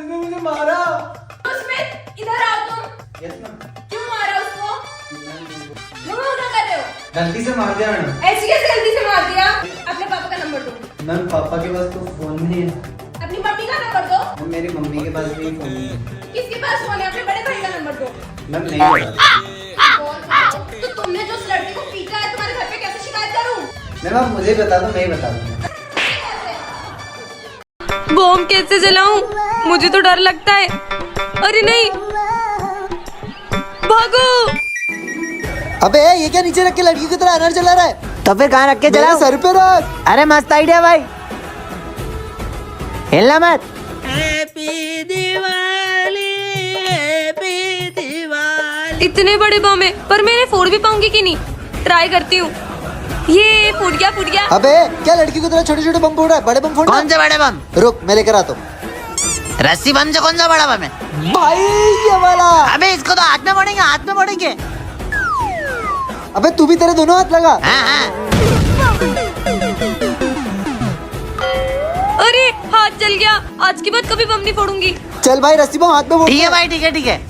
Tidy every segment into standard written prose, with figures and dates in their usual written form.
उसने मुझे मारा। स्मिथ इधर आओ तुम। Yes ma'am. क्यों मारा उसको? क्यों मना कर रहे हो? गलती से मार दिया मैडम। ऐसी कैसे गलती से मार दिया? अपने पापा का नंबर दो। मैम पापा के पास तो फोन नहीं है। अपनी मम्मी का नंबर दो। मैम मेरी मम्मी के पास भी फोन नहीं है। किसके पास फोन है? अपने बड़े भाई का नंबर दो। मैम नहीं है। तो तुमने जो उस लड़की को पीटा है तुम्हारे घर पे कैसे शिकायत करूं? मैम आप मुझे बता दो, मैं ही बता दूंगा। बॉम्ब कैसे जलाऊं? मुझे तो डर लगता है। अरे नहीं, भागो। अबे ये क्या नीचे रख के लड़की की तरह अनार जला रहा है? तो फिर कहाँ रख के मेरे जलाऊं? सर पे रख। अरे मस्त आइडिया भाई, हिलना मत। इतने बड़े बम है, पर मैं इन्हें फोड़ भी पाऊंगी कि नहीं? ट्राई करती हूँ। ये फूट गया, फूट गया। अबे क्या लड़की की तरह छोटे छोटे बम फोड़ रहा है? बड़े बम फोड़। कौन से बड़े बम? रुक मैं लेकर आता हूँ। रस्सी बम से कौन सा बड़ा बम है? भाई ये वाला। अबे इसको तो हाथ में पड़ेंगे, हाथ में पड़ेंगे। अबे तू भी, तेरे दोनों हाथ लगा। हाँ हाँ। अरे हाथ जल गया। आज के बाद कभी बम नहीं फोड़ूंगी। चल भाई रस्सी बम हाथ में फोड़। ठीक है भाई, ठीक है ठीक है।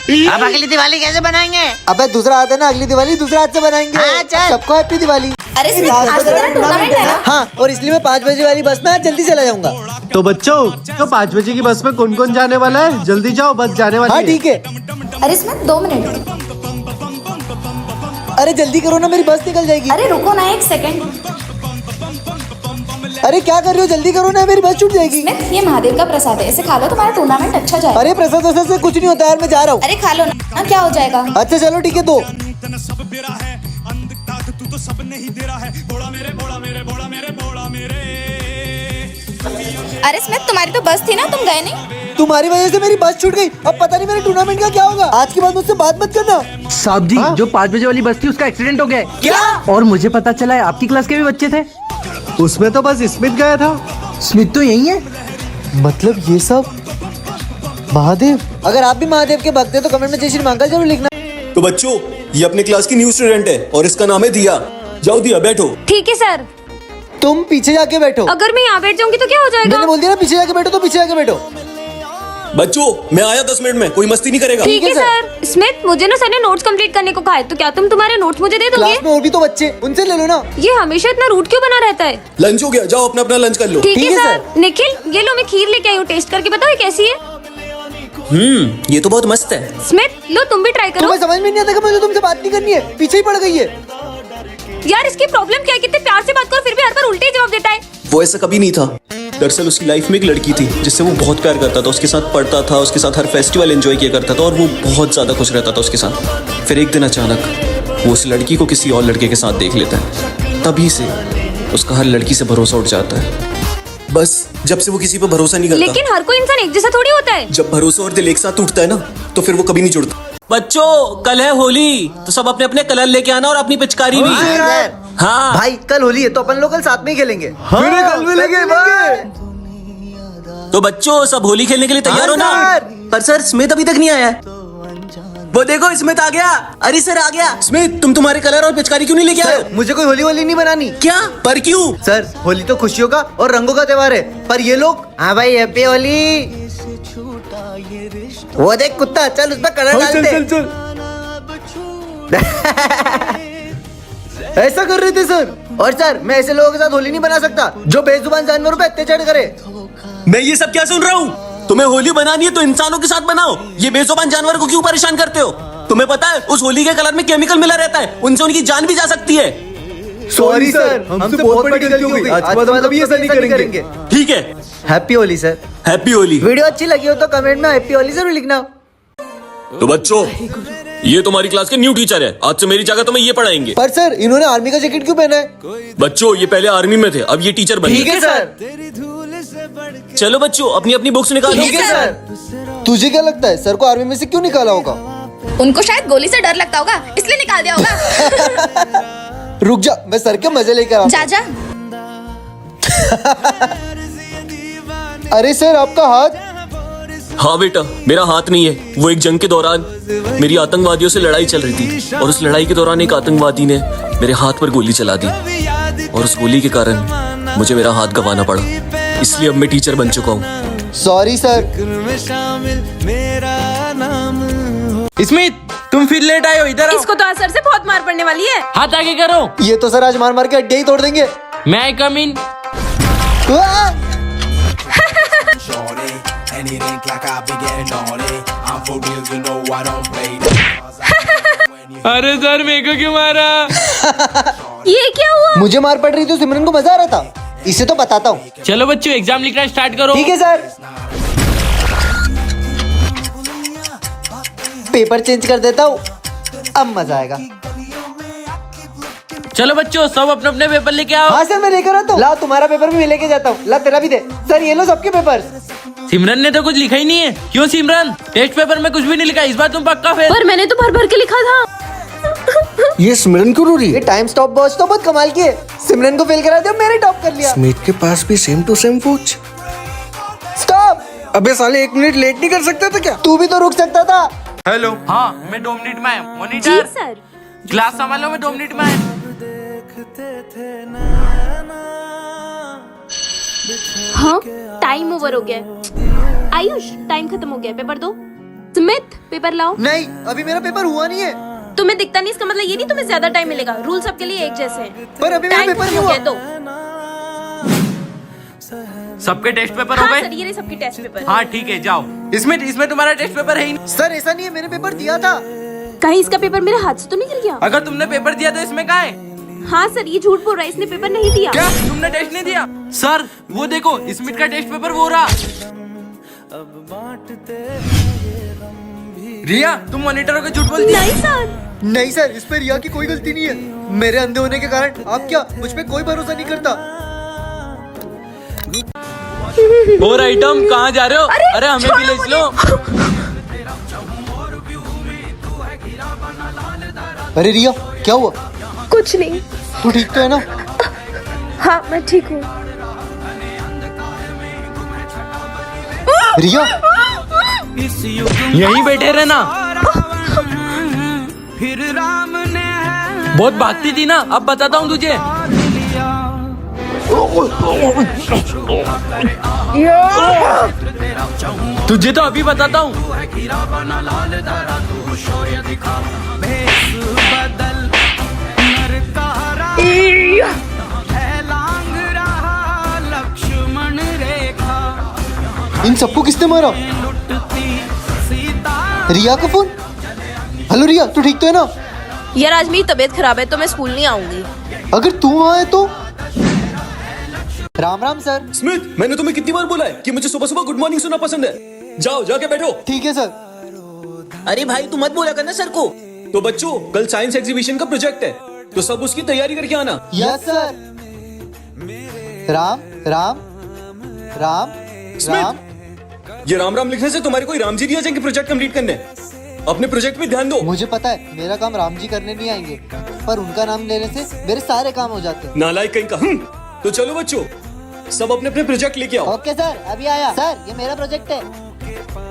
अब अगली दिवाली कैसे बनाएंगे? अबे दूसरा हाथ है ना, अगली दिवाली दूसरा हाथ से बनाएंगे। हाँ, चल। सबको हैप्पी दिवाली। अरे स्मिथ आज तो तेरा टूर्नामेंट है ना? हाँ, और इसलिए मैं 5 बजे वाली बस में आज जल्दी चला जाऊंगा। तो बच्चों, तो 5 बजे की बस में कौन कौन जाने वाला है? जल्दी जाओ, बस जाने वाली हाँ है। ठीक है। अरे स्मिथ 2 मिनट। अरे जल्दी करो ना, मेरी बस निकल जाएगी। अरे रुको ना 1 सेकंड। अरे क्या कर रहे हो? जल्दी करो ना, मेरी बस छूट जाएगी। स्मिथ ये महादेव का प्रसाद है, इसे खा लो तुम्हारा टूर्नामेंट अच्छा जाएगा। अरे प्रसाद वसाद से कुछ नहीं होता यार, मैं जा रहा हूँ। अरे खा लो ना, क्या हो जाएगा? अच्छा चलो ठीक है। दो। अरे स्मिथ तुम्हारी तो बस थी ना, तुम गए नहीं? तुम्हारी वजह से मेरी बस छूट गई। अब पता नहीं मेरे टूर्नामेंट का क्या होगा। आज के बाद मुझसे बात मत करना। साहब जी, जो 5 बजे वाली बस थी उसका एक्सीडेंट हो गया है। क्या? और मुझे पता चला है आपकी क्लास के भी बच्चे थे। उसमें तो बस स्मिथ गया था। स्मिथ तो यही है। मतलब ये सब महादेव। अगर आप भी महादेव के भक्त हैं तो कमेंट में जय श्री महाकाल जरूर लिखना। तो बच्चों, ये अपने क्लास की न्यू स्टूडेंट है और इसका नाम है दिया। जाओ दिया, बैठो। ठीक है सर। तुम पीछे जाके बैठो। अगर मैं यहाँ बैठ जाऊंगी तो क्या हो जाएगा? मैंने बोल दिया ना, पीछे जाके बैठो तो पीछे जाके बैठो। बच्चों मैं आया 10 मिनट में, कोई मस्ती नहीं करेगा। ठीक है सर। स्मिथ मुझे ना सर ने नोट्स कंप्लीट करने को कहा है, तो क्या तुम तुम्हारे नोट्स मुझे दे दोगे? क्लास में और भी तो बच्चे, उनसे ले लो ना। ये हमेशा इतना रूट क्यों बना रहता है? लंच हो गया, जाओ अपना अपना लंच कर लो। ठीक है सर। निखिल ये लो, मैं खीर लेके आई हूँ, टेस्ट करके बताओ ये कैसी है। ये तो बहुत मस्त है। स्मिथ लो तुम भी ट्राई करो। तुम्हें समझ में नहीं आता कि मुझे तुमसे बात नहीं करनी है, पीछे ही पड़ गई है। यार इसकी प्रॉब्लम क्या है? कितने प्यार से बात करो फिर भी हर बार उल्टे ही जवाब देता है। वो ऐसा कभी नहीं था। दरअसल उसकी लाइफ में एक लड़की थी जिससे वो बहुत प्यार करता था, उसके साथ पढ़ता था, उसके साथ हर फेस्टिवल एंजॉय किया करता था और वो बहुत ज्यादा खुश रहता था उसके साथ। फिर एक दिन अचानक वो उस लड़की को किसी और लड़के के साथ देख लेता है। तभी से उसका हर लड़की से भरोसा उठ जाता है। बस जब से वो किसी पर भरोसा नहीं करता। लेकिन हर कोई इंसान एक जैसा थोड़ी होता है। जब भरोसा और दिल एक साथ उठता है ना, तो फिर वो कभी नहीं जुड़ता। बच्चों कल है होली, तो सब अपने अपने कलर लेके आना और अपनी पिचकारी भी। हाँ भाई कल होली है तो अपन लोग कल साथ में ही खेलेंगे। कल मिलेंगे भाई। तो बच्चों सब होली खेलने के लिए तैयार हो ना? पर सर स्मिथ अभी तक नहीं आया है। वो देखो स्मिथ आ गया। अरे सर आ गया। स्मिथ तुम तुम्हारे कलर और पिचकारी क्यों नहीं लेके आए? मुझे कोई होली वोली नहीं बनानी। क्या? पर क्यों? सर होली तो खुशियों का और रंगों का त्योहार है, पर ये लोग। हाँ भाई हैप्पी होली। वो देख कुत्ता, चल उस पर कलर डालते। ऐसा कर रहे थे सर। और सर मैं ऐसे लोगों के साथ होली नहीं बना सकता जो बेजुबान जानवरों पे अत्याचार करे। मैं ये सब क्या सुन रहा हूँ? तुम्हें होली बनानी है तो इंसानों के साथ बनाओ, ये बेजुबान जानवर को क्यों परेशान करते हो? तुम्हें पता है उस होली के कलर में केमिकल मिला रहता है, उनसे उनकी जान भी जा सकती है। सॉरी सर, हमसे बहुत बड़ी गलती हो गई। आज के बाद हम कभी ऐसा नहीं करेंगे। ठीक है, happy Holi sir. Happy Holi. Video अच्छी लगी हो तो कमेंट में हैप्पी होली जरूर लिखना। तो बच्चों ये तुम्हारी क्लास के न्यू टीचर है, आज से मेरी जगह तुम्हें ये पढ़ाएंगे। पर सर इन्होंने आर्मी का जैकेट क्यों पहना है? बच्चों ये पहले आर्मी में थे, अब ये टीचर बने। ठीक है सर। चलो बच्चों अपनी अपनी बुक्स निकालो। ठीक है सर। तुझे क्या लगता है सर को आर्मी में से क्यों निकाला होगा? उनको शायद गोली से डर लगता होगा, इसलिए निकाल दिया होगा। रुक जा, मैं सर के मजे लेकर आता जा जा। अरे सर आपका हाथ। हाँ बेटा, मेरा हाथ नहीं है। वो एक जंग के दौरान मेरी आतंकवादियों से लड़ाई चल रही थी और उस लड़ाई के दौरान एक आतंकवादी ने मेरे हाथ पर गोली चला दी और उस गोली के कारण मुझे मेरा हाथ गंवाना पड़ा, इसलिए अब मैं टीचर बन चुका हूँ। Sorry sir. स्मित, तुम फिर लेट आए हो, इधर आओ। इसको तो आज सर से बहुत मार पड़ने वाली है। हाथ आगे करो। ये तो सर आज मार मार के हड्डियां ही तोड़ देंगे। मैं आई कम इन। अरे सर मेरे को क्यों मारा? ये क्या हुआ? मुझे मार पड़ रही तो सिमरन को मजा आ रहा था, इसे तो बताता हूँ। चलो बच्चों एग्जाम लिखना स्टार्ट करो। ठीक है सर। पेपर चेंज कर देता हूँ, अब मजा आएगा। चलो बच्चों सब अपने अपने पेपर लेके आओ। हाँ सर मैं लेकर आता हूँ। ला तुम्हारा पेपर भी मैं लेके जाता हूँ। ला तेरा भी दे। सर ये लो सबके पेपर। सिमरन ने तो कुछ लिखा ही नहीं है। क्यों सिमरन? टेस्ट पेपर में कुछ भी नहीं लिखा, इस बार तुम पक्का फेल। पर मैंने तो भर भर के लिखा था। ये सिमरन क्यों रो रही है? ये टाइम स्टॉप वॉच तो बहुत कमाल की है। सिमरन को फेल करा दिया, मैंने टॉप कर लिया। स्मित के पास भी same to same watch. Stop. अबे साले 1 मिनट लेट नहीं कर सकता था क्या? तू भी तो रुक सकता था। हेलो। हाँ मैं 2 मिनट में आया। जी मॉनिटर सर। क्लास संभालो, मैं 2 मिनट में आया। हाँ टाइम ओवर हो गया है। आयुष टाइम खत्म हो गया है, पेपर दो। स्मिथ पेपर लाओ। नहीं अभी मेरा पेपर हुआ नहीं है। तुम्हें दिखता नहीं, इसका मतलब ये नहीं तुम्हें ज्यादा टाइम मिलेगा। रूल सबके लिए एक जैसे हैं। पर अभी मेरा टाइम पेपर खत्म नहीं हो हुआ। गया दो। सबके टेस्ट पेपर हो हाँ गए? सर ये रहे सबके टेस्ट पेपर। हाँ ठीक है जाओ। इसमें तुम्हारा टेस्ट पेपर है ही नहीं। सर ऐसा नहीं है, मैंने पेपर दिया था। कहीं इसका पेपर मेरे हाथ से तो नहीं गिर गया? अगर तुमने पेपर दिया तो इसमें कहाँ है? हाँ सर ये झूठ बोल रहा है, इसने पेपर नहीं दिया। क्या तुमने टेस्ट नहीं दिया? सर वो देखो स्मिथ का टेस्ट पेपर वो रहा। रिया तुम मॉनिटर को झूठ बोलती है? नहीं सर। नहीं सर इस पे रिया की कोई गलती नहीं है। मेरे अंधे होने के कारण आप क्या मुझ पे कोई भरोसा नहीं करता। और आइटम कहाँ जा रहे हो? अरे हमें भी ले लो। अरे रिया क्या हुआ? कुछ नहीं। तू ठीक तो है ना? हाँ मैं ठीक हूँ। रिया यहीं बैठे रहना। बहुत भागती थी ना, अब बताता हूँ तुझे। तुझे तो अभी बताता हूँ। इन सबको किसने मारा? रिया का फोन। हेलो रिया तू ठीक तो है ना? यार आज मेरी तबीयत खराब है तो मैं स्कूल नहीं आऊंगी। अगर तू आए तो। राम राम सर। स्मिथ, मैंने तुम्हें कितनी बार बोला है कि मुझे सुबह सुबह गुड मॉर्निंग सुनना पसंद है। जाओ जाके बैठो। ठीक है सर। अरे भाई तू मत बोला करना सर को। तो बच्चों कल साइंस एग्जीबिशन का प्रोजेक्ट है, तो सब उसकी तैयारी करके आना। Yes sir. राम राम राम राम। ये राम राम लिखने से तुम्हारे कोई राम जी नहीं आ जाएंगे प्रोजेक्ट कंप्लीट करने। अपने प्रोजेक्ट में ध्यान दो। मुझे पता है मेरा काम राम जी करने नहीं आएंगे, पर उनका नाम लेने से मेरे सारे काम हो जाते हैं। नालायक कहीं का। तो चलो बच्चों सब अपने अपने प्रोजेक्ट लेके आओ। ओके सर अभी आया। सर ये मेरा प्रोजेक्ट है।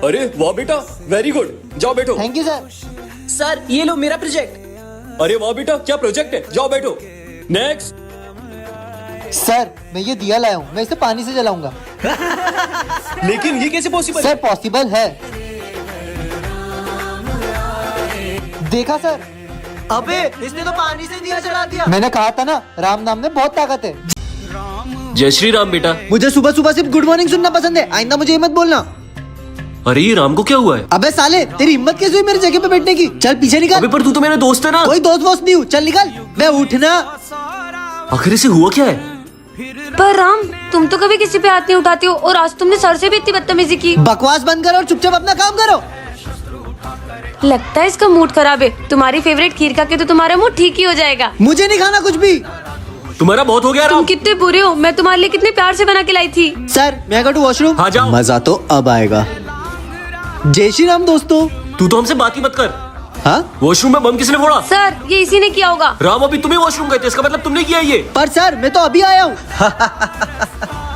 अरे वाह बेटा, वेरी गुड। जाओ बैठो। Thank you sir. सर ये लो मेरा प्रोजेक्ट। अरे वाह बेटा, क्या प्रोजेक्ट है, जाओ बैठो। नेक्स्ट। सर मैं ये दिया लाया हूँ, मैं इसे पानी से जलाऊंगा। लेकिन ये कैसे पॉसिबल? सर पॉसिबल है। देखा सर? अबे इसने तो पानी से दिया जला दिया। मैंने कहा था ना राम नाम में बहुत ताकत है। जय श्री राम बेटा। मुझे सुबह सुबह सिर्फ गुड मॉर्निंग सुनना पसंद है, आइंदा मुझे ये मत बोलना। अरे ये राम को क्या हुआ है? अबे साले तेरी हिम्मत कैसे हुई मेरी जगह पे बैठने की? चल पीछे निकल। अबे पर तू तो मेरा दोस्त है ना। कोई दोस्त वोस्त नहीं हूँ, चल निकल। बे उठना। आखिर इसे हुआ क्या है? पर राम तुम तो कभी किसी पे हाथ नहीं उठाते हो और आज तुमने सर से भी इतनी बदतमीजी की। बकवास बंद करो और चुपचाप अपना काम करो। लगता है इसका मूड खराब है। तुम्हारी फेवरेट खीर खा के तो तुम्हारा मूड ठीक ही हो जाएगा। मुझे नहीं खाना कुछ भी। तुम्हारा बहुत हो गया तुम राम। कितने बुरे हो, मैं तुम्हारे लिए कितने प्यार से बना के लाई थी। सर मैं गो टू वॉशरूम। हाँ जाओ। मजा तो अब आएगा। जय श्री राम दोस्तों। तू तो हमसे बात ही मत कर। हाँ वॉशरूम में बम किसने फोड़ा? सर ये इसी ने किया होगा। राम अभी तुम्हें वॉशरूम गए थे, इसका मतलब तुमने किया ये। पर सर मैं तो अभी आया हूँ।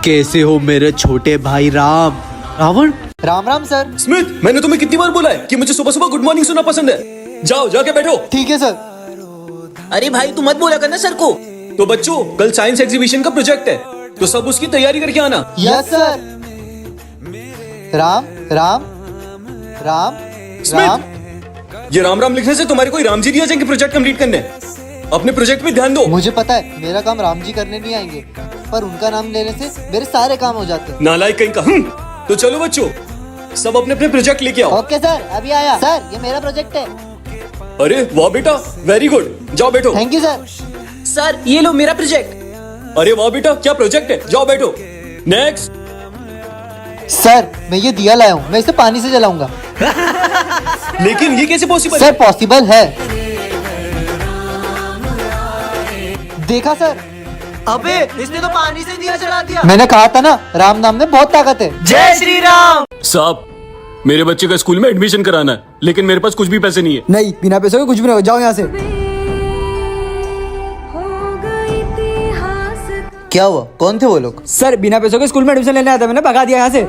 कैसे हो मेरे छोटे भाई राम? रावण। राम राम सर। स्मिथ, मैंने तुम्हें कितनी बार बोला है कि मुझे सुबह सुबह गुड मॉर्निंग सुनना पसंद है। जाओ जाके बैठो। ठीक है सर। अरे भाई तू मत बोला करना सर को। तो बच्चों कल साइंस एग्जीबिशन का प्रोजेक्ट है, तो सब उसकी तैयारी करके आना। Yes sir. राम राम राम राम। ये राम राम लिखने से तुम्हारे कोई राम जी नहीं आ जाएंगे प्रोजेक्ट कंप्लीट करने। अपने प्रोजेक्ट में ध्यान दो। मुझे पता है मेरा काम राम जी करने नहीं आएंगे, पर उनका नाम लेने से मेरे सारे काम हो जाते हैं। नालायक कहीं का। तो चलो बच्चों, सब अपने अपने प्रोजेक्ट लेके आओ। ओके सर, अभी आया। सर ये मेरा प्रोजेक्ट है। अरे वाह बेटा, वेरी गुड, जाओ बैठो। Thank you sir. सर ये लो मेरा प्रोजेक्ट। अरे वाह बेटा, क्या प्रोजेक्ट है, जाओ बैठो। नेक्स्ट। सर मैं ये दिया लाया हूँ, मैं इसे पानी से जलाऊंगा। लेकिन ये कैसे पॉसिबल सर पॉसिबल है। देखा सर, अबे इसने तो पानी से दिया जला दिया। मैंने कहा था ना राम नाम में बहुत ताकत है। जय श्री राम। साहब, मेरे बच्चे का स्कूल में एडमिशन कराना है, लेकिन मेरे पास कुछ भी पैसे नहीं है। नहीं, बिना पैसों के कुछ भी नहीं होगा, जाओ यहाँ से। क्या हुआ, कौन थे वो लोग? सर बिना पैसों के स्कूल में एडमिशन लेने आया था, मैंने भगा दिया यहाँ से।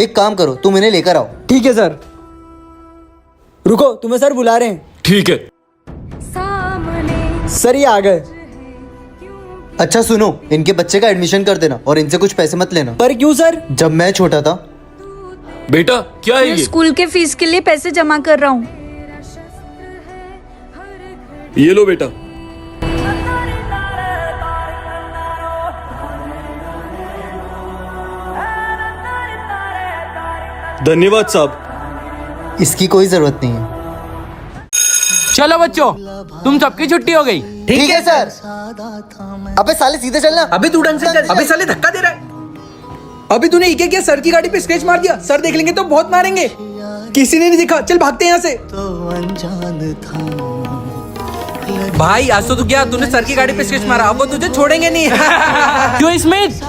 एक काम करो, तुम इन्हें लेकर आओ। ठीक है सर। रुको, तुम्हें सर बुला रहे हैं। ठीक है। सर ये आ गए। अच्छा सुनो, इनके बच्चे का एडमिशन कर देना और इनसे कुछ पैसे मत लेना। पर क्यों सर? जब मैं छोटा था। बेटा क्या है ये? स्कूल के फीस के लिए पैसे जमा कर रहा हूँ। ये लो बेटा। धन्यवाद साहब। इसकी कोई जरूरत नहीं है। चलो बच्चों, तुम सबकी छुट्टी हो गई। ठीक है सर। अबे साले सीधे चलना। अबे तू ढंग से चल। अबे साले धक्का दे रहा है। अभी तूने क्या किया? सर की गाड़ी पे स्क्रैच मार दिया। सर देख लेंगे तो बहुत मारेंगे। किसी ने नहीं दिखा, चल भागते हैं यहाँ से। भाई आज तो तू क्या, तूने सर की गाड़ी पे स्क्रैच मारा, अब वो तुझे छोड़ेंगे नहीं। क्यों स्मिथ,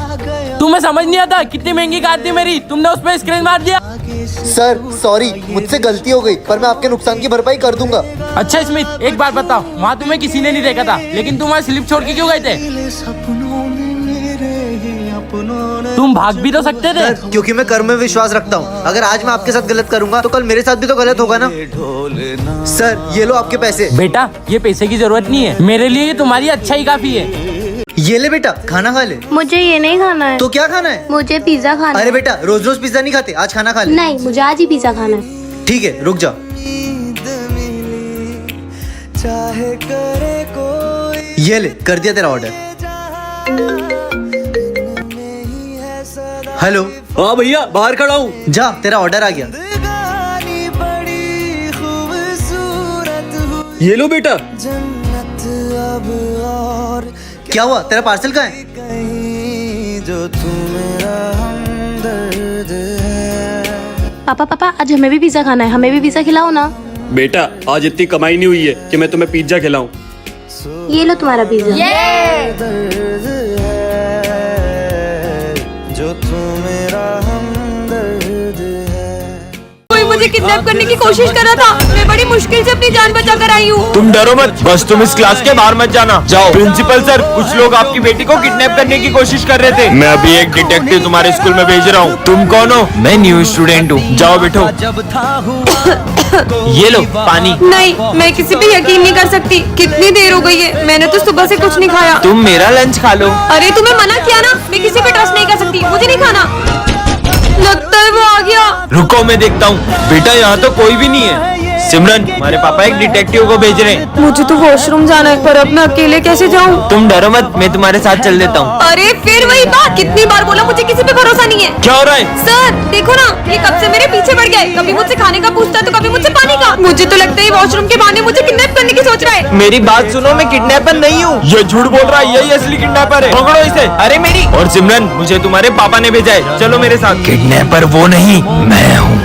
तुम्हें समझ नहीं आता कितनी महंगी कार थी मेरी, तुमने उस पर स्क्रैच मार दिया। सर सॉरी, मुझसे गलती हो गई, पर मैं आपके नुकसान की भरपाई कर दूंगा। अच्छा स्मिथ, एक बात बताओ, वहाँ तुम्हें किसी ने नहीं देखा था, लेकिन तुम वहाँ स्लिप छोड़ के क्यों गए थे? तुम भाग भी तो सकते थे। क्योंकि मैं कर्म में विश्वास रखता हूँ। अगर आज मैं आपके साथ गलत करूंगा तो कल मेरे साथ भी तो गलत होगा ना। सर ये लो आपके पैसे। बेटा ये पैसे की जरूरत नहीं है, मेरे लिए ये तुम्हारी अच्छा ही काफी है। ये ले बेटा, खाना खा ले। मुझे ये नहीं खाना है। तो क्या खाना है? मुझे पिज्जा खाना अरे बेटा रोज रोज पिज्जा नहीं खाते, आज खाना खा ले। नहीं, मुझे आज ही पिज्जा खाना है। ठीक है रुक जा। ये ले, कर दिया तेरा ऑर्डर। हेलो। हाँ भैया, बाहर खड़ा हूँ। जा, तेरा ऑर्डर आ गया। ये लो बेटा। क्या हुआ, तेरा पार्सल कहाँ है? पापा पापा, आज हमें भी पिज्जा खाना है, हमें भी पिज्जा खिलाओ ना। बेटा आज इतनी कमाई नहीं हुई है कि मैं तुम्हें पिज्जा खिलाऊं। ये लो तुम्हारा पिज्जा। कोई मुझे किडनैप करने की कोशिश कर रहा था, मैं बड़ी मुश्किल से अपनी जान बचा कर आई हूँ। तुम डरो मत, बस तुम इस क्लास के बाहर मत जाना। जाओ। प्रिंसिपल सर, कुछ लोग आपकी बेटी को किडनैप करने की कोशिश कर रहे थे। मैं अभी एक डिटेक्टिव तुम्हारे स्कूल में भेज रहा हूँ। तुम कौन हो? मैं न्यू स्टूडेंट हूँ। जाओ बैठो। ये लो पानी। नहीं, मैं किसी पे यकीन नहीं कर सकती। कितनी देर हो गई है, मैंने तो सुबह से कुछ नहीं खाया। तुम मेरा लंच खा लो। अरे तुम्हें मना किया ना, मैं किसी पे ट्रस्ट नहीं कर सकती, मुझे नहीं खाना। लगता है वो आ गया। रुको मैं देखता हूँ। बेटा यहाँ तो कोई भी नहीं है। सिमरन, हमारे पापा एक डिटेक्टिव को भेज रहे हैं। मुझे तो वॉशरूम जाना है, पर अब मैं अकेले कैसे जाऊँ? तुम डरो मत, मैं तुम्हारे साथ चल देता हूँ। अरे फिर वही बात, कितनी बार बोला, मुझे किसी पे भरोसा नहीं है। क्या हो रहा है? सर देखो ना, ये कब से मेरे पीछे पड़ गया है। कभी मुझसे खाने का पूछता है तो कभी मुझसे पानी का। मुझे तो लगता है वॉशरूम के बहाने मुझे किडनैप करने की सोच रहा है। मेरी बात सुनो, मैं किडनैपर नहीं हूँ। ये झूठ बोल रहा है, यही असली किडनैपर है। पकड़ो इसे। अरे मेरी। और सिमरन, मुझे तुम्हारे पापा ने भेजा है, चलो मेरे साथ। किडनैपर वो नहीं, मैं हूँ।